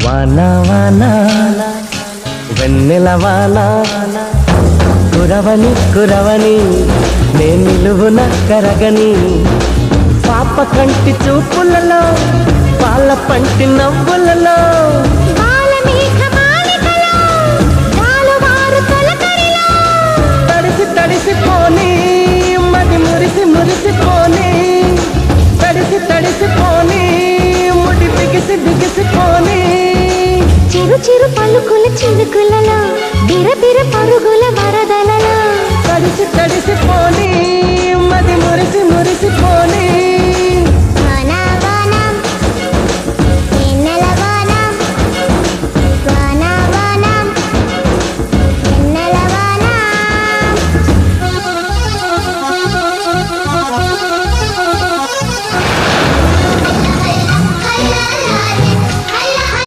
వానా వానా వెన్నెల వానా కురవని కురవని నే నిలువున కరగని పాప కంటి చూపులలో పాల పంటి నవ్వులలో తడిసి తడిసిపోని మది మురిసి మురిసిపోని తడిసి తడిసిపోని ముడి బిగిసి బిగిసిపోని చిరు చిరు పలుకుల చిరుకులలో బిర బిర పరుగుల వరదలలో తడిసి తడిసిపోని